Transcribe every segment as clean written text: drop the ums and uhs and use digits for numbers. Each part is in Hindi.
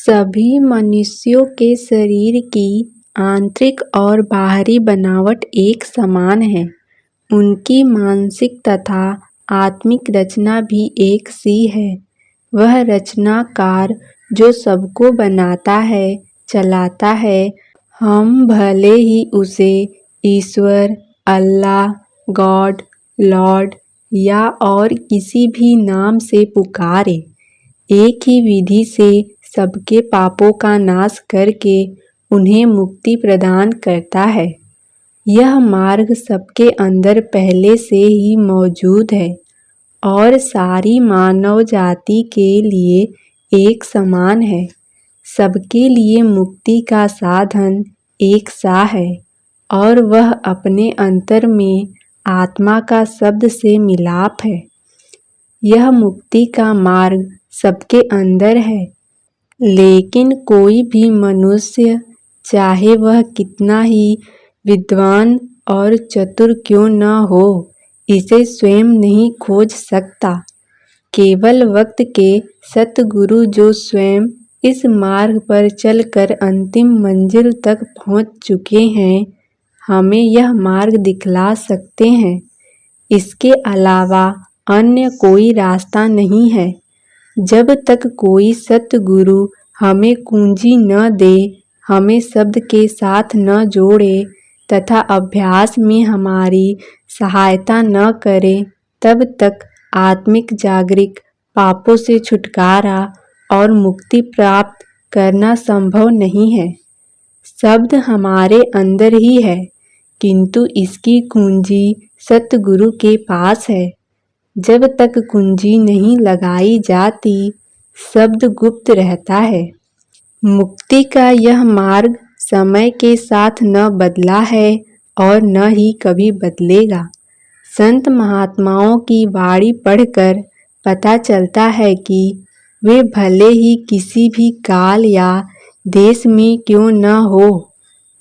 सभी मनुष्यों के शरीर की आंतरिक और बाहरी बनावट एक समान है। उनकी मानसिक तथा आत्मिक रचना भी एक सी है। वह रचनाकार जो सबको बनाता है, चलाता है, हम भले ही उसे ईश्वर, अल्लाह, गॉड, लॉर्ड या और किसी भी नाम से पुकारे, एक ही विधि से सबके पापों का नाश करके उन्हें मुक्ति प्रदान करता है। यह मार्ग सबके अंदर पहले से ही मौजूद है और सारी मानव जाति के लिए एक समान है। सबके लिए मुक्ति का साधन एक सा है और वह अपने अंतर में आत्मा का शब्द से मिलाप है। यह मुक्ति का मार्ग सबके अंदर है, लेकिन कोई भी मनुष्य, चाहे वह कितना ही विद्वान और चतुर क्यों न हो, इसे स्वयं नहीं खोज सकता। केवल वक्त के सतगुरु जो स्वयं इस मार्ग पर चलकर अंतिम मंजिल तक पहुंच चुके हैं, हमें यह मार्ग दिखला सकते हैं। इसके अलावा अन्य कोई रास्ता नहीं है। जब तक कोई सतगुरु हमें कुंजी न दे, हमें शब्द के साथ न जोड़े तथा अभ्यास में हमारी सहायता न करे, तब तक आत्मिक जागृत पापों से छुटकारा और मुक्ति प्राप्त करना संभव नहीं है। शब्द हमारे अंदर ही है, किंतु इसकी कुंजी सतगुरु के पास है। जब तक कुंजी नहीं लगाई जाती, शब्द गुप्त रहता है। मुक्ति का यह मार्ग समय के साथ न बदला है और न ही कभी बदलेगा। संत महात्माओं की वाणी पढ़कर पता चलता है कि वे भले ही किसी भी काल या देश में क्यों न हो,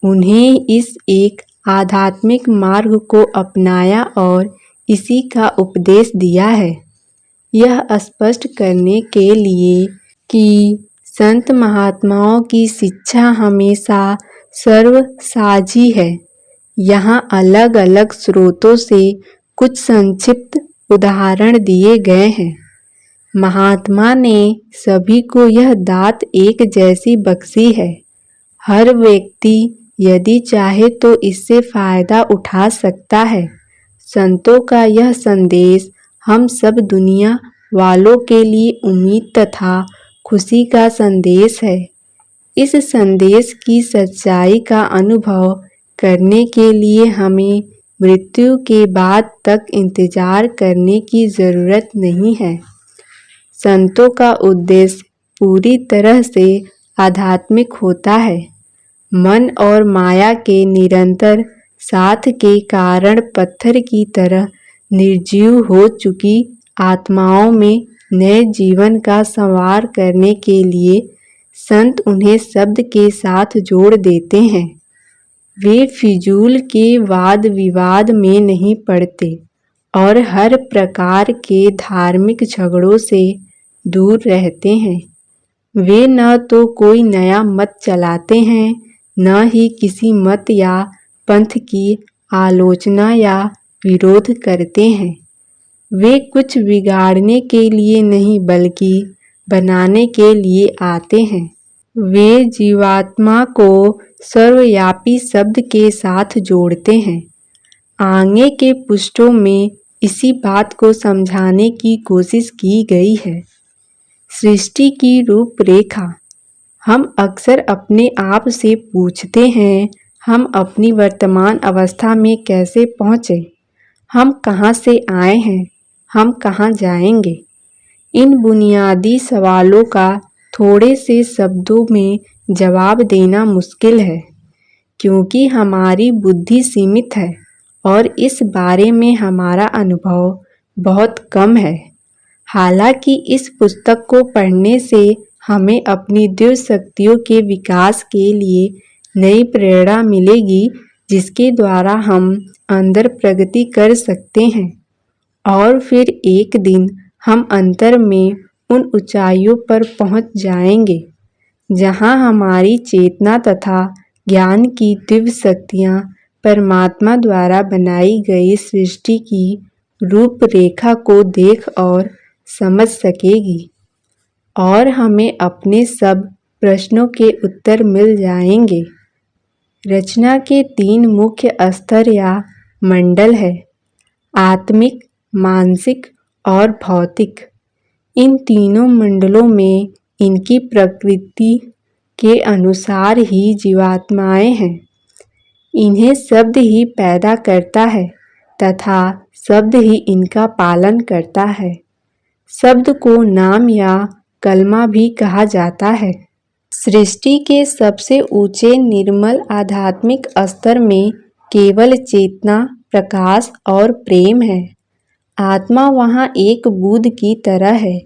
उन्हें इस एक आध्यात्मिक मार्ग को अपनाया और इसी का उपदेश दिया है। यह स्पष्ट करने के लिए कि संत महात्माओं की शिक्षा हमेशा सर्वसाझी है, यहाँ अलग अलग स्रोतों से कुछ संक्षिप्त उदाहरण दिए गए हैं। महात्मा ने सभी को यह दात एक जैसी बख्शी है। हर व्यक्ति यदि चाहे तो इससे फायदा उठा सकता है। संतों का यह संदेश हम सब दुनिया वालों के लिए उम्मीद तथा खुशी का संदेश है। इस संदेश की सच्चाई का अनुभव करने के लिए हमें मृत्यु के बाद तक इंतजार करने की जरूरत नहीं है। संतों का उद्देश्य पूरी तरह से आध्यात्मिक होता है। मन और माया के निरंतर साथ के कारण पत्थर की तरह निर्जीव हो चुकी आत्माओं में नए जीवन का संवार करने के लिए संत उन्हें शब्द के साथ जोड़ देते हैं। वे फिजूल के वाद विवाद में नहीं पड़ते और हर प्रकार के धार्मिक झगड़ों से दूर रहते हैं। वे न तो कोई नया मत चलाते हैं, न ही किसी मत या पंथ की आलोचना या विरोध करते हैं। वे कुछ बिगाड़ने के लिए नहीं बल्कि बनाने के लिए आते हैं। वे जीवात्मा को सर्वव्यापी शब्द के साथ जोड़ते हैं। आगे के पृष्ठों में इसी बात को समझाने की कोशिश की गई है। सृष्टि की रूपरेखा। हम अक्सर अपने आप से पूछते हैं, हम अपनी वर्तमान अवस्था में कैसे पहुँचे? हम कहाँ से आए हैं? हम कहाँ जाएंगे? इन बुनियादी सवालों का थोड़े से शब्दों में जवाब देना मुश्किल है, क्योंकि हमारी बुद्धि सीमित है और इस बारे में हमारा अनुभव बहुत कम है। हालांकि इस पुस्तक को पढ़ने से हमें अपनी दिव्य शक्तियों के विकास के लिए नई प्रेरणा मिलेगी, जिसके द्वारा हम अंदर प्रगति कर सकते हैं और फिर एक दिन हम अंतर में उन ऊंचाइयों पर पहुंच जाएंगे जहाँ हमारी चेतना तथा ज्ञान की दिव्य शक्तियाँ परमात्मा द्वारा बनाई गई सृष्टि की रूपरेखा को देख और समझ सकेगी और हमें अपने सब प्रश्नों के उत्तर मिल जाएंगे। रचना के 3 मुख्य स्तर या मंडल है: आत्मिक, मानसिक और भौतिक। इन तीनों मंडलों में इनकी प्रकृति के अनुसार ही जीवात्माएं हैं। इन्हें शब्द ही पैदा करता है तथा शब्द ही इनका पालन करता है। शब्द को नाम या कलमा भी कहा जाता है। सृष्टि के सबसे ऊंचे निर्मल आध्यात्मिक स्तर में केवल चेतना, प्रकाश और प्रेम है। आत्मा वहाँ एक बूंद की तरह है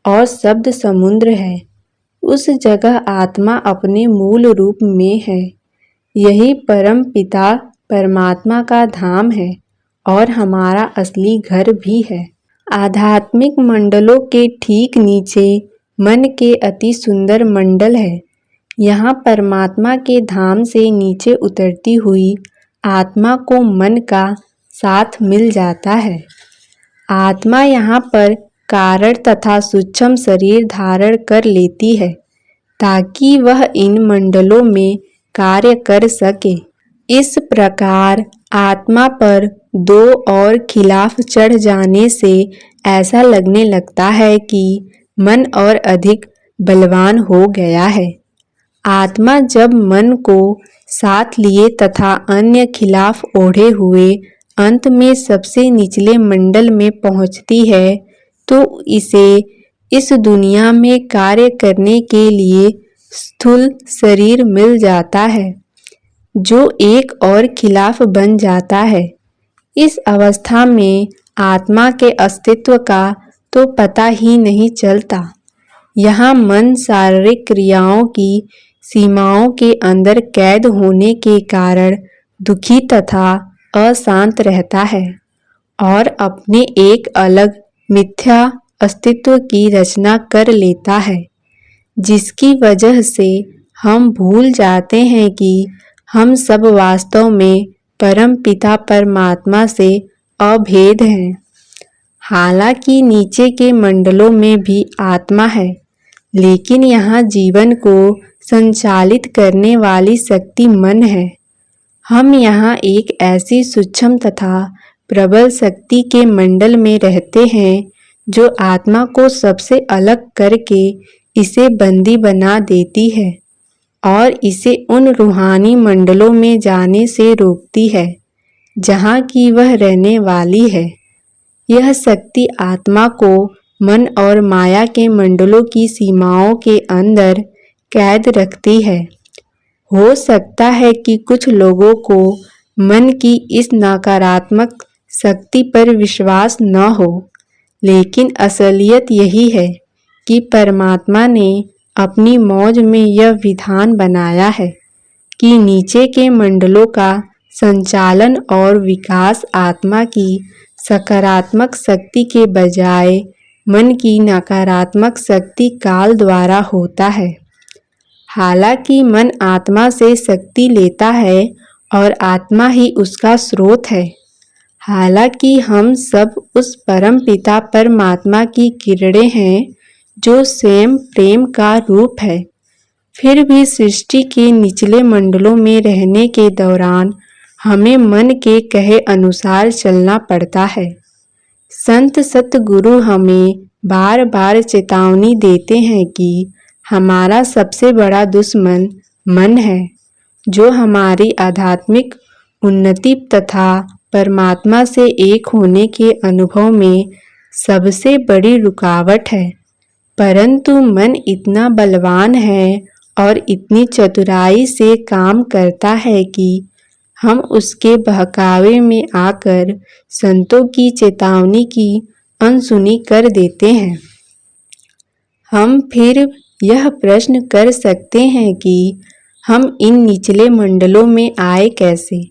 और शब्द समुद्र है। उस जगह आत्मा अपने मूल रूप में है। यही परम पिता परमात्मा का धाम है और हमारा असली घर भी है। आध्यात्मिक मंडलों के ठीक नीचे मन के अति सुंदर मंडल है। यहाँ परमात्मा के धाम से नीचे उतरती हुई आत्मा को मन का साथ मिल जाता है। आत्मा यहाँ पर कारण तथा सूक्ष्म शरीर धारण कर लेती है ताकि वह इन मंडलों में कार्य कर सके। इस प्रकार आत्मा पर दो और खिलाफ चढ़ जाने से ऐसा लगने लगता है कि मन और अधिक बलवान हो गया है। आत्मा जब मन को साथ लिए तथा अन्य खिलाफ ओढ़े हुए अंत में सबसे निचले मंडल में पहुंचती है तो इसे इस दुनिया में कार्य करने के लिए स्थूल शरीर मिल जाता है जो एक और खिलाफ बन जाता है। इस अवस्था में आत्मा के अस्तित्व का तो पता ही नहीं चलता। यहाँ मन शारीरिक क्रियाओं की सीमाओं के अंदर कैद होने के कारण दुखी तथा अशांत रहता है और अपने एक अलग मिथ्या अस्तित्व की रचना कर लेता है, जिसकी वजह से हम भूल जाते हैं कि हम सब वास्तव में परम पिता परमात्मा से अभेद हैं। हालांकि नीचे के मंडलों में भी आत्मा है, लेकिन यहाँ जीवन को संचालित करने वाली शक्ति मन है। हम यहाँ एक ऐसी सूक्ष्म तथा प्रबल शक्ति के मंडल में रहते हैं जो आत्मा को सबसे अलग करके इसे बंदी बना देती है और इसे उन रूहानी मंडलों में जाने से रोकती है जहाँ की वह रहने वाली है। यह शक्ति आत्मा को मन और माया के मंडलों की सीमाओं के अंदर कैद रखती है। हो सकता है कि कुछ लोगों को मन की इस नकारात्मक शक्ति पर विश्वास न हो, लेकिन असलियत यही है कि परमात्मा ने अपनी मौज में यह विधान बनाया है कि नीचे के मंडलों का संचालन और विकास आत्मा की सकारात्मक शक्ति के बजाय मन की नकारात्मक शक्ति काल द्वारा होता है। हालांकि मन आत्मा से शक्ति लेता है और आत्मा ही उसका स्रोत है। हालांकि हम सब उस परम पिता परमात्मा की किरणें हैं जो स्वयं प्रेम का रूप है, फिर भी सृष्टि के निचले मंडलों में रहने के दौरान हमें मन के कहे अनुसार चलना पड़ता है। संत सतगुरु हमें बार बार चेतावनी देते हैं कि हमारा सबसे बड़ा दुश्मन मन है, जो हमारी आध्यात्मिक उन्नति तथा परमात्मा से एक होने के अनुभव में सबसे बड़ी रुकावट है। परंतु मन इतना बलवान है और इतनी चतुराई से काम करता है कि हम उसके बहकावे में आकर संतों की चेतावनी की अनसुनी कर देते हैं। हम फिर यह प्रश्न कर सकते हैं कि हम इन निचले मंडलों में आए कैसे।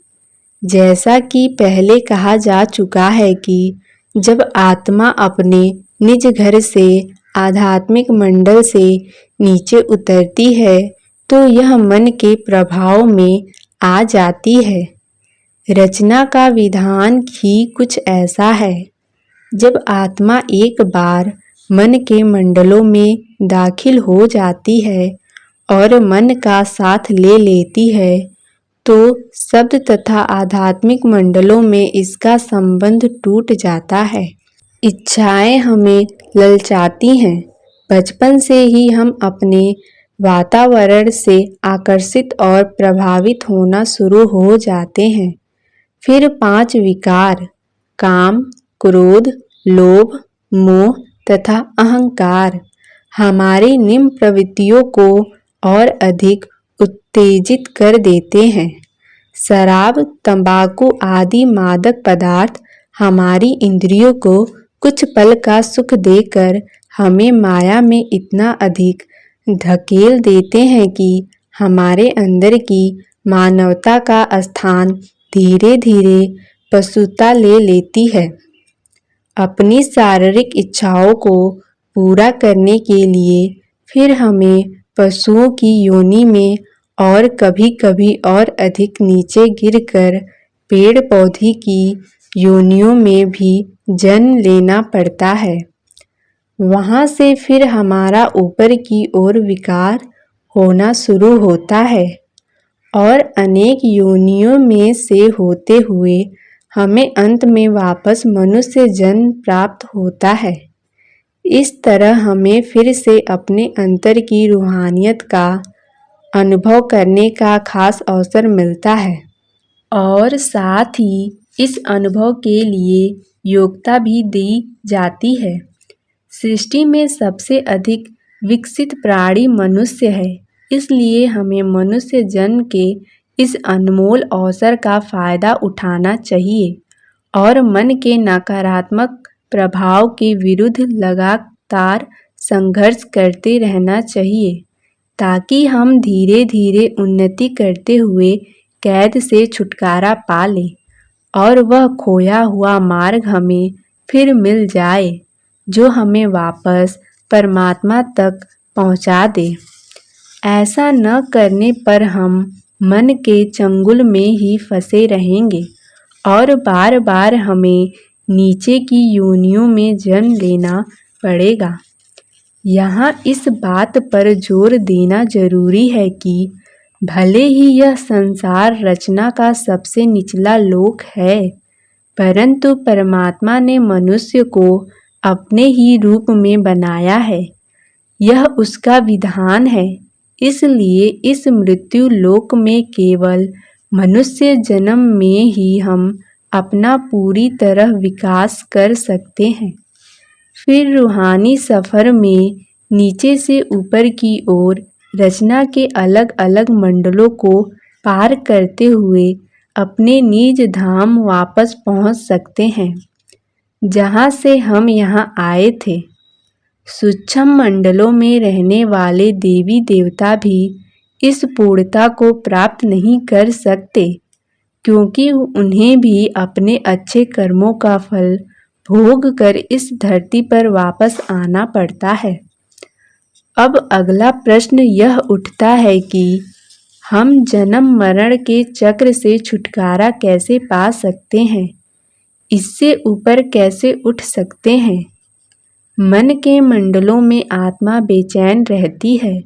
जैसा कि पहले कहा जा चुका है कि जब आत्मा अपने निज घर से आध्यात्मिक मंडल से नीचे उतरती है तो यह मन के प्रभाव में आ जाती है। रचना का विधान ही कुछ ऐसा है। जब आत्मा एक बार मन के मंडलों में दाखिल हो जाती है और मन का साथ ले लेती है तो शब्द तथा आध्यात्मिक मंडलों में इसका संबंध टूट जाता है। इच्छाएं हमें ललचाती हैं। बचपन से ही हम अपने वातावरण से आकर्षित और प्रभावित होना शुरू हो जाते हैं। फिर 5 विकार काम, क्रोध, लोभ, मोह तथा अहंकार हमारी निम्न प्रवृत्तियों को और अधिक उत्तेजित कर देते हैं। शराब, तंबाकू आदि मादक पदार्थ हमारी इंद्रियों को कुछ पल का सुख देकर हमें माया में इतना अधिक धकेल देते हैं कि हमारे अंदर की मानवता का स्थान धीरे धीरे पशुता ले लेती है। अपनी शारीरिक इच्छाओं को पूरा करने के लिए फिर हमें पशुओं की योनि में और कभी कभी और अधिक नीचे गिरकर पेड़ पौधे की योनियों में भी जन्म लेना पड़ता है। वहाँ से फिर हमारा ऊपर की ओर विकार होना शुरू होता है और अनेक योनियों में से होते हुए हमें अंत में वापस मनुष्य जन्म प्राप्त होता है। इस तरह हमें फिर से अपने अंतर की रूहानियत का अनुभव करने का खास अवसर मिलता है और साथ ही इस अनुभव के लिए योग्यता भी दी जाती है। सृष्टि में सबसे अधिक विकसित प्राणी मनुष्य है, इसलिए हमें मनुष्य जन्म के इस अनमोल अवसर का फायदा उठाना चाहिए और मन के नकारात्मक प्रभाव के विरुद्ध लगातार संघर्ष करते रहना चाहिए ताकि हम धीरे धीरे उन्नति करते हुए कैद से छुटकारा पा लें और वह खोया हुआ मार्ग हमें फिर मिल जाए जो हमें वापस परमात्मा तक पहुंचा दे। ऐसा न करने पर हम मन के चंगुल में ही फंसे रहेंगे और बार बार हमें नीचे की योनियों में जन्म लेना पड़ेगा। यहाँ इस बात पर जोर देना जरूरी है कि भले ही यह संसार रचना का सबसे निचला लोक है, परंतु परमात्मा ने मनुष्य को अपने ही रूप में बनाया है। यह उसका विधान है। इसलिए इस मृत्यु लोक में केवल मनुष्य जन्म में ही हम अपना पूरी तरह विकास कर सकते हैं। फिर रूहानी सफ़र में नीचे से ऊपर की ओर रचना के अलग अलग मंडलों को पार करते हुए अपने निज धाम वापस पहुंच सकते हैं जहां से हम यहां आए थे। सूक्ष्म मंडलों में रहने वाले देवी देवता भी इस पूर्णता को प्राप्त नहीं कर सकते क्योंकि उन्हें भी अपने अच्छे कर्मों का फल भोग कर इस धरती पर वापस आना पड़ता है। अब अगला प्रश्न यह उठता है कि हम जन्म मरण के चक्र से छुटकारा कैसे पा सकते हैं, इससे ऊपर कैसे उठ सकते हैं। मन के मंडलों में आत्मा बेचैन रहती है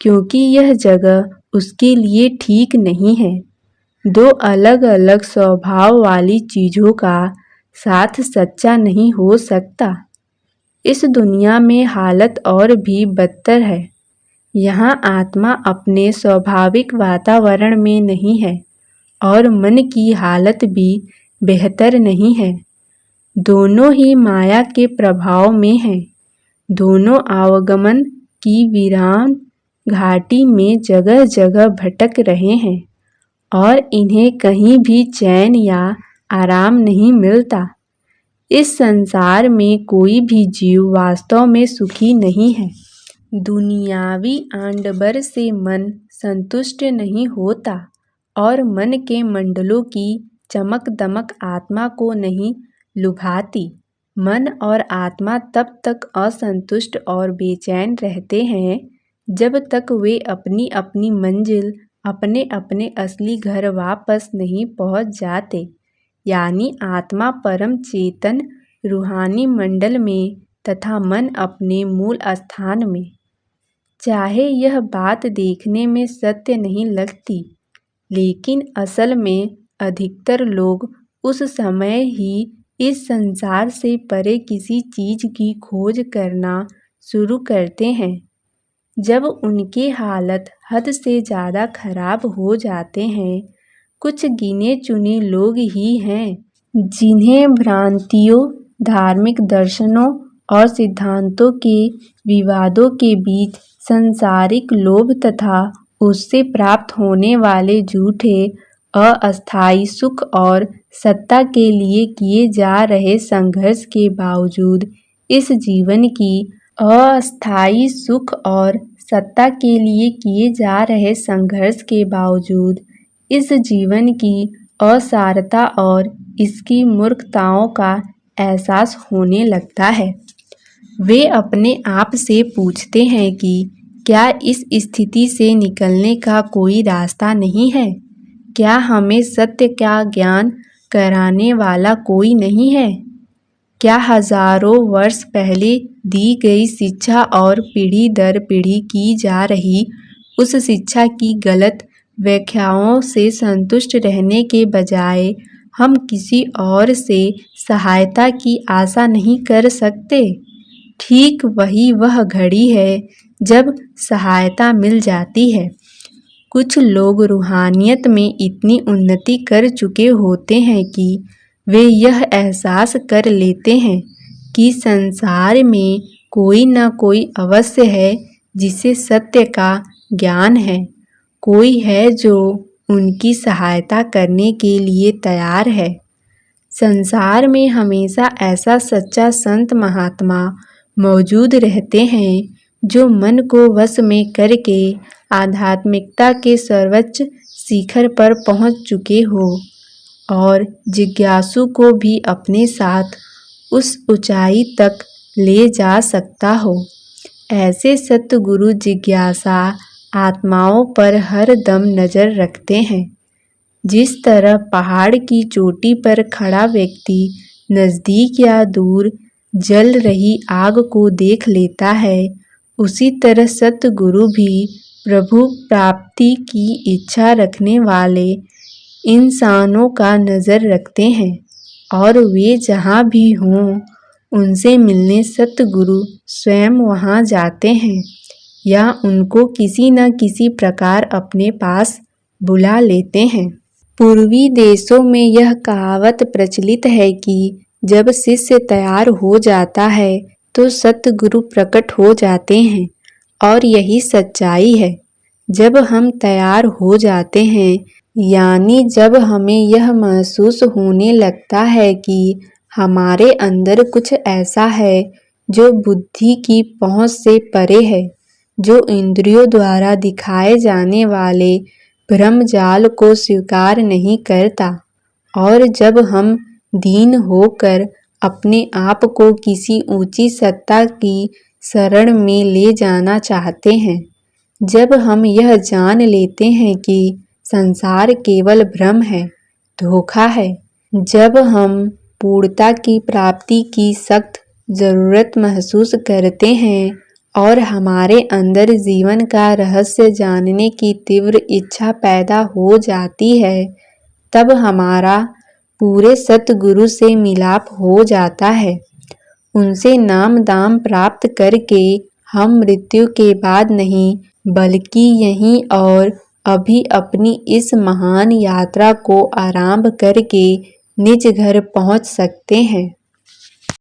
क्योंकि यह जगह उसके लिए ठीक नहीं है। 2 अलग अलग स्वभाव वाली चीज़ों का साथ सच्चा नहीं हो सकता। इस दुनिया में हालत और भी बदतर है। यहाँ आत्मा अपने स्वाभाविक वातावरण में नहीं है और मन की हालत भी बेहतर नहीं है। दोनों ही माया के प्रभाव में हैं। दोनों आवागमन की वीरान घाटी में जगह जगह भटक रहे हैं और इन्हें कहीं भी चैन या आराम नहीं मिलता। इस संसार में कोई भी जीव वास्तव में सुखी नहीं है। दुनियावी आडंबर से मन संतुष्ट नहीं होता और मन के मंडलों की चमक दमक आत्मा को नहीं लुभाती। मन और आत्मा तब तक असंतुष्ट और बेचैन रहते हैं जब तक वे अपनी अपनी मंजिल, अपने अपने असली घर वापस नहीं पहुंच जाते, यानी आत्मा परम चेतन रूहानी मंडल में तथा मन अपने मूल स्थान में। चाहे यह बात देखने में सत्य नहीं लगती, लेकिन असल में अधिकतर लोग उस समय ही इस संसार से परे किसी चीज की खोज करना शुरू करते हैं जब उनके हालत हद से ज़्यादा खराब हो जाते हैं। कुछ गिने चुने लोग ही हैं जिन्हें भ्रांतियों, धार्मिक दर्शनों और सिद्धांतों के विवादों के बीच सांसारिक लोभ तथा उससे प्राप्त होने वाले झूठे अस्थायी सुख और सत्ता के लिए किए जा रहे संघर्ष के बावजूद इस जीवन की अस्थायी सुख और सत्ता के लिए किए जा रहे संघर्ष के बावजूद इस जीवन की असारता और इसकी मूर्खताओं का एहसास होने लगता है। वे अपने आप से पूछते हैं कि क्या इस स्थिति से निकलने का कोई रास्ता नहीं है? क्या हमें सत्य का ज्ञान कराने वाला कोई नहीं है? क्या हजारों वर्ष पहले दी गई शिक्षा और पीढ़ी दर पीढ़ी की जा रही उस शिक्षा की गलत व्याख्याओं से संतुष्ट रहने के बजाय हम किसी और से सहायता की आशा नहीं कर सकते? ठीक वह घड़ी है जब सहायता मिल जाती है। कुछ लोग रूहानियत में इतनी उन्नति कर चुके होते हैं कि वे यह एहसास कर लेते हैं कि संसार में कोई न कोई अवश्य है जिसे सत्य का ज्ञान है, कोई है जो उनकी सहायता करने के लिए तैयार है। संसार में हमेशा ऐसा सच्चा संत महात्मा मौजूद रहते हैं जो मन को वश में करके आध्यात्मिकता के सर्वोच्च शिखर पर पहुंच चुके हो और जिज्ञासु को भी अपने साथ उस ऊंचाई तक ले जा सकता हो। ऐसे सतगुरु जिज्ञासा आत्माओं पर हर दम नजर रखते हैं। जिस तरह पहाड़ की चोटी पर खड़ा व्यक्ति नजदीक या दूर जल रही आग को देख लेता है, उसी तरह सतगुरु भी प्रभु प्राप्ति की इच्छा रखने वाले इंसानों का नजर रखते हैं और वे जहाँ भी हों उनसे मिलने सतगुरु स्वयं वहाँ जाते हैं या उनको किसी न किसी प्रकार अपने पास बुला लेते हैं। पूर्वी देशों में यह कहावत प्रचलित है कि जब शिष्य तैयार हो जाता है तो सतगुरु प्रकट हो जाते हैं और यही सच्चाई है। जब हम तैयार हो जाते हैं, यानी जब हमें यह महसूस होने लगता है कि हमारे अंदर कुछ ऐसा है जो बुद्धि की पहुंच से परे है, जो इंद्रियों द्वारा दिखाए जाने वाले भ्रमजाल को स्वीकार नहीं करता, और जब हम दीन होकर अपने आप को किसी ऊंची सत्ता की शरण में ले जाना चाहते हैं, जब हम यह जान लेते हैं कि संसार केवल भ्रम है, धोखा है, जब हम पूर्णता की प्राप्ति की सख्त जरूरत महसूस करते हैं और हमारे अंदर जीवन का रहस्य जानने की तीव्र इच्छा पैदा हो जाती है, तब हमारा पूरे सतगुरु से मिलाप हो जाता है। उनसे नाम दाम प्राप्त करके हम मृत्यु के बाद नहीं बल्कि यहीं और अभी अपनी इस महान यात्रा को आरंभ करके निज घर पहुंच सकते हैं।